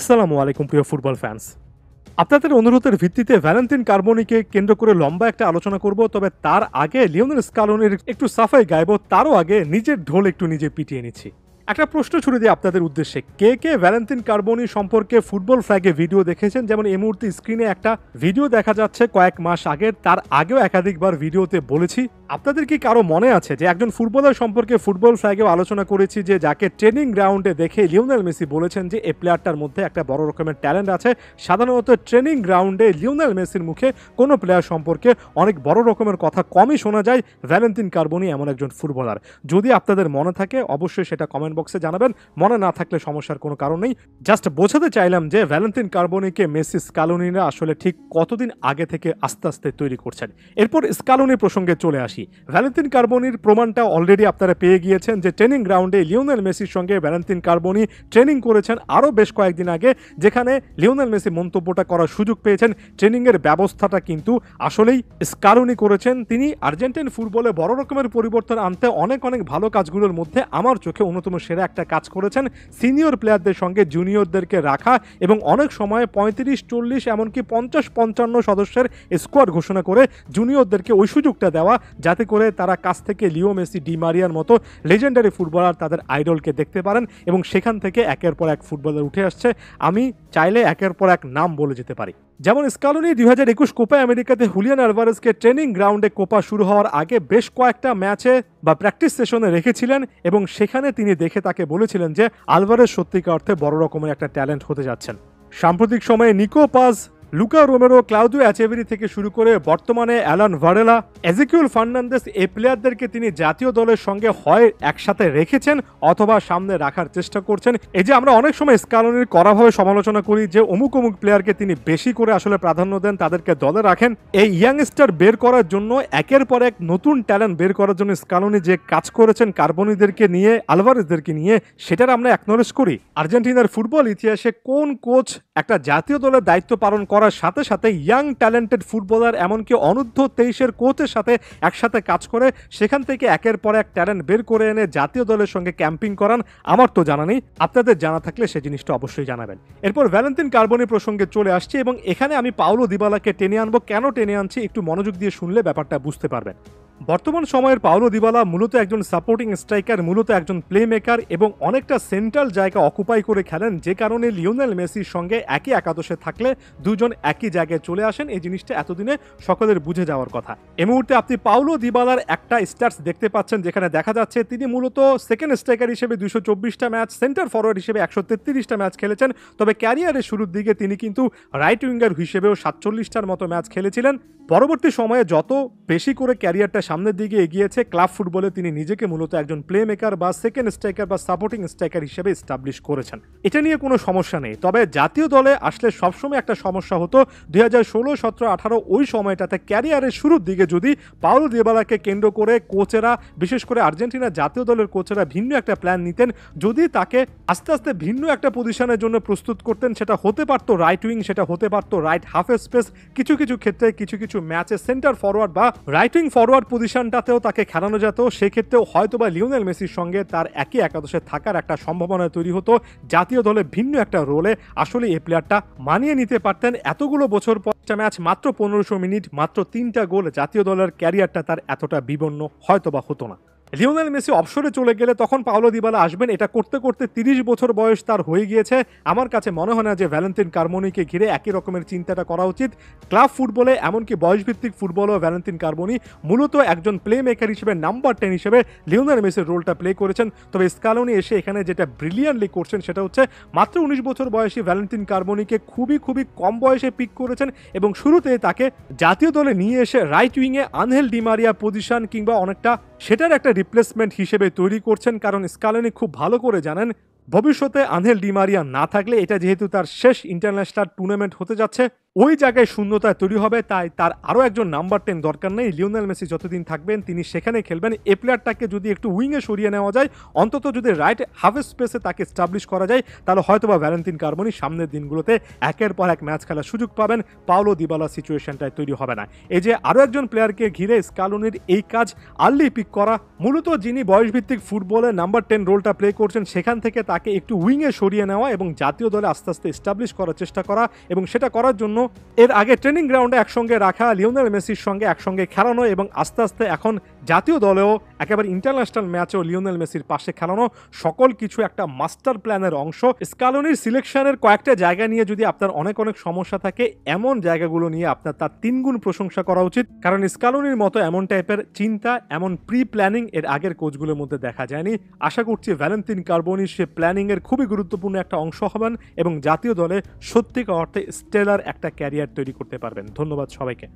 আসসালামু আলাইকুম প্রিয় ফুটবল ফ্যান্স। আপনাদের অনুরোধের ভিত্তিতে ভ্যালেন্তিন কার্বনিকে কেন্দ্র করে লম্বা একটা আলোচনা করব, তবে তার আগে লিওনেল স্কালোনির একটু সাফাই গাইব, তারও আগে নিজের ঢোল একটু নিজে পিটিয়ে নিচ্ছি। একটা প্রশ্ন ছুড়ে দিই আপনাদের উদ্দেশ্যে, কে কে ভ্যালেন্তিন কার্বনি সম্পর্কে ফুটবল ফ্ল্যাগে ভিডিও দেখেছেন? যেমন এই মুহূর্তে স্ক্রিনে একটা ভিডিও দেখা যাচ্ছে কয়েক মাস আগের, তার আগেও একাধিকবার ভিডিওতে বলেছি। আপনাদের কি কারো মনে আছে যে একজন ফুটবলার সম্পর্কে ফুটবল ফ্ল্যাগেও আলোচনা করেছি, যে যাকে ট্রেনিং গ্রাউন্ডে দেখে লিওনেল মেসি বলেছেন যে এই প্লেয়ারটার মধ্যে একটা বড় রকমের ট্যালেন্ট আছে। সাধারণত ট্রেনিং গ্রাউন্ডে লিওনেল মেসির মুখে কোনো প্লেয়ার সম্পর্কে অনেক বড় রকমের কথা কমই শোনা যায়। ভ্যালেন্তিন কার্বনি এমন একজন ফুটবলার। যদি আপনাদের মনে থাকে অবশ্যই সেটা কমেন্ট বক্সে জানাবেন, মনে না থাকলে সমস্যার কোনো কারণ নেই। জাস্ট বোঝাতে চাইলাম যে ভ্যালেন্তিন কার্বনিকে মেসি স্কালোনিরা আসলে ঠিক কতদিন আগে থেকে আস্তে আস্তে তৈরি করছেন। এরপর স্কালোনি প্রসঙ্গে চলে আসি। ভ্যালেন্তিন কার্বনির প্রমাণটা অলরেডি আপনারা পেয়ে গিয়েছেন যে ট্রেনিং গ্রাউন্ডে লিওনেল মেসির সঙ্গে ভ্যালেন্তিন কার্বনি ট্রেনিং করেছেন আরও বেশ কয়েকদিন আগে, যেখানে লিওনেল মেসি মন্তব্যটা করার সুযোগ পেয়েছেন। ট্রেনিংয়ের ব্যবস্থাটা কিন্তু আসলেই স্কালোনি করেছেন। তিনি আর্জেন্টিন ফুটবলে বড় রকমের পরিবর্তন আনতে অনেক ভালো কাজগুলোর মধ্যে আমার চোখে অন্যতম সেরা একটা কাজ করেছেন। সিনিয়র প্লেয়ারদের সঙ্গে জুনিয়রদেরকে রাখা এবং অনেক সময় 35-40 এমনকি 50-55 সদস্যের স্কোয়াড ঘোষণা করে জুনিয়রদেরকে ওই সুযোগটা দেওয়া, যাতে করে তারা কাছ থেকে লিও মেসি, ডি মারিয়ার মতো লেজেন্ডারি ফুটবলার তাদের আইডলকে দেখতে পারেন এবং সেখান থেকে একের পর এক ফুটবলার উঠে আসছে। আমি চাইলে একের পর এক নাম বলে যেতে পারি। যেমন স্কালোনি 2021 কোপা আমেরিকাতে হুলিয়ান আলভারেজকে ট্রেনিং গ্রাউন্ডে কোপা শুরু হওয়ার আগে বেশ কয়েকটা ম্যাচে বা প্র্যাকটিস সেশনে রেখেছিলেন এবং সেখানে তিনি দেখে তাকে বলেছিলেন যে আলভারেজ সত্যিকার অর্থে বড় রকমের একটা ট্যালেন্ট হতে যাচ্ছেন। সাম্প্রতিক সময়ে নিকো পাজ, লুকা রোমেরো, ক্লাউদিও অ্যাচেভেরি থেকে শুরু করে বর্তমানে অ্যালান ভারেলা, এজিকিউল ফার্নান্দেস, এই প্লেয়ারদেরকে তিনি জাতীয় দলের সঙ্গে হয় একসাথে রেখেছেন অথবা সামনে রাখার চেষ্টা করছেন। এই যে আমরা অনেক সময় স্কালোনির কড়াভাবে সমালোচনা করি যে অমুক প্লেয়ারকে তিনি বেশি করে আসলে প্রাধান্য দেন, তাদেরকে দলে রাখেন, এই ইয়াংস্টার বের করার জন্য, একের পর এক নতুন ট্যালেন্ট বের করার জন্য স্কালোনি যে কাজ করেছেন কার্বনিদেরকে নিয়ে, আলভারেজদেরকে নিয়ে, সেটার আমরা অ্যাকনলেজ করি। আর্জেন্টিনার ফুটবল ইতিহাসে কোন কোচ একটা জাতীয় দলের দায়িত্ব পালন করার সাথে সাথে ইয়াং ট্যালেন্টেড ফুটবলার এমনকি অনূর্ধ্ব 23-এর কোচের সাথে একসাথে কাজ করে সেখান থেকে একের পর এক ট্যালেন্ট বের করে এনে জাতীয় দলের সঙ্গে ক্যাম্পিং করান? আমার তো জানা নেই, আপনাদের জানা থাকলে সে জিনিসটা অবশ্যই জানাবেন। এরপর ভ্যালেন্তিন কার্বনি প্রসঙ্গে চলে আসছি এবং এখানে আমি পাওলো দিবালাকে টেনে আনবো। কেন টেনে আনছি একটু মনোযোগ দিয়ে শুনলে ব্যাপারটা বুঝতে পারবেন। বর্তমান সময়ের পাওলো দিবালা মূলত একজন সাপোর্টিং স্ট্রাইকার, মূলত একজন প্লে মেকার এবং অনেকটা সেন্ট্রাল জায়গা অকুপাই করে খেলেন, যে কারণে লিওনেল মেসির সঙ্গে একই একাদশে থাকলে দুজন একই জায়গায় চলে আসেন। এই জিনিসটা এতদিনে সকলের বুঝে যাওয়ার কথা। এই মুহূর্তে আপনি পাওলো দিবালার একটা স্ট্যাটস দেখতে পাচ্ছেন, যেখানে দেখা যাচ্ছে তিনি মূলত সেকেন্ড স্ট্রাইকার হিসেবে 224টা ম্যাচ, সেন্টার ফরওয়ার্ড হিসেবে 133টা ম্যাচ খেলেছেন। তবে ক্যারিয়ারের শুরুর দিকে তিনি কিন্তু রাইট উইঙ্গার হিসেবেও 47টার মতো ম্যাচ খেলেছিলেন। পরবর্তী সময়ে যত বেশি করে ক্যারিয়ারটা সামনের দিকে এগিয়েছে, ক্লাব ফুটবলে তিনি নিজেকে মূলত একজন প্লে মেকার বা সেকেন্ড স্ট্রাইকার বা সাপোর্টিং স্ট্রাইকার হিসেবে এস্টাবলিশ করেছেন। এটা নিয়ে কোনো সমস্যা নেই। তবে জাতীয় দলে আসলে সবসময় একটা সমস্যা হতো 2016, 17, 18 ওই সময়টাতে ক্যারিয়ারের শুরুর দিকে যদি পাওলো দিবালাকে কেন্দ্র করে কোচেরা, বিশেষ করে আর্জেন্টিনা জাতীয় দলের কোচেরা ভিন্ন একটা প্ল্যান নিতেন, যদি তাকে আস্তে আস্তে ভিন্ন একটা পজিশনের জন্য প্রস্তুত করতেন, সেটা হতে পারতো রাইট উইং, সেটা হতে পারতো রাইট হাফ স্পেস, কিছু ক্ষেত্রে কিছু ম্যাচে সেন্টার ফরওয়ার্ড বা রাইট উইং ফরওয়ার্ড পজিশনটাতেও তাকে খেলানো যেত। সেক্ষেত্রেও হয়তোবা লিওনেল মেসির সঙ্গে তার একই একাদশে থাকার একটা সম্ভাবনা তৈরি হতো। জাতীয় দলে ভিন্ন একটা রোলে আসলে এই প্লেয়ারটা মানিয়ে নিতে পারতেন। এতগুলো বছর পর ম্যাচ, মাত্র 1500 মিনিট, মাত্র 3টা গোল, জাতীয় দলের ক্যারিয়ারটা তার এতটা বিবর্ণ হয়তোবা হতো না। লিওনেল মেসি অবসরে চলে গেলে তখন পাওলো দিবালা আসবেন। এটা করতে করতে 30 বছর বয়স তার হয়ে গিয়েছে। আমার কাছে মনে হয় না যে ভ্যালেন্তিন কার্বনিকে ঘিরে একই রকমের চিন্তাটা করা উচিত। ক্লাব ফুটবলে এমনকি বয়সভিত্তিক ফুটবলেও ভ্যালেন্তিন কার্বনি মূলত একজন প্লে মেকার হিসেবে, নাম্বার 10 হিসেবে লিওনেল মেসির রোলটা প্লে করেছেন। তবে স্কালোনি এসে এখানে যেটা ব্রিলিয়ান্টলি করছেন সেটা হচ্ছে মাত্র 19 বছর বয়সী ভ্যালেন্তিন কার্বনিকে খুবই কম বয়সে পিক করেছেন এবং শুরুতে তাকে জাতীয় দলে নিয়ে এসে রাইট উইংয়ে আনহেল ডি মারিয়া পজিশন কিংবা অনেকটা সেটার একটা রিপ্লেসমেন্ট হিসেবে তৈরি করছেন। কারণ স্কালোনি খুব ভালো করে জানেন ভবিষ্যতে আনহেল ডি মারিয়া না থাকলে, এটা যেহেতু তার শেষ ইন্টারন্যাশনাল টুর্নামেন্ট হতে যাচ্ছে, ওই জায়গায় শূন্যতা তৈরি হবে, তাই তার আরও একজন নাম্বার 10 দরকার নেই। লিওনেল মেসি যতদিন থাকবেন তিনি সেখানেই খেলবেন। এই প্লেয়ারটাকে যদি একটু উইংয়ে সরিয়ে নেওয়া যায়, অন্তত যদি রাইট হাফ স্পেসে তাকে এস্টাবলিশ করা যায়, তাহলে হয়তোবা ভ্যালেন্তিন কার্বনি সামনের দিনগুলোতে একের পর এক ম্যাচ খেলার সুযোগ পাবেন। পাওলো দিবালা সিচুয়েশনটাই তৈরি হবে না। এই যে আরও একজন প্লেয়ারকে ঘিরে স্কালোনির এই কাজ আর্লি পিক করা, মূলত যিনি বয়সভিত্তিক ফুটবলে নাম্বার 10 রোলটা প্লে করছেন সেখান থেকে তাকে একটু উইংয়ে সরিয়ে নেওয়া এবং জাতীয় দলে আস্তে আস্তে এস্টাবলিশ করার চেষ্টা করা, এবং সেটা করার জন্য এর আগে ট্রেনিং গ্রাউন্ডে একসঙ্গে রাখা লিওনেল মেসির সঙ্গে একসঙ্গে খেলানো, এবং আস্তে আস্তে এখন জাতীয় দলেও একেবারে ইন্টারন্যাশনাল ম্যাচেও লিওনেল মেসির পাশে খেলানো, সকল কিছু একটা মাস্টার প্ল্যানের অংশ। স্কালোনির সিলেকশনের কয়েকটা জায়গা নিয়ে যদি আপনার অনেক সমস্যা থাকে, এমন জায়গাগুলো নিয়ে আপনার তার 3 গুণ প্রশংসা করা উচিত, কারণ স্কালোনির মতো এমন টাইপের চিন্তা, এমন প্রি প্ল্যানিং এর আগের কোচগুলোর মধ্যে দেখা যায়নি। আশা করছি ভ্যালেন্তিন কার্বনি সে প্ল্যানিং এর খুবই গুরুত্বপূর্ণ একটা অংশ হবেন এবং জাতীয় দলে সত্যিকার অর্থে স্টেলার একটা ক্যারিয়ার তৈরি করতে পারবেন। ধন্যবাদ সবাইকে।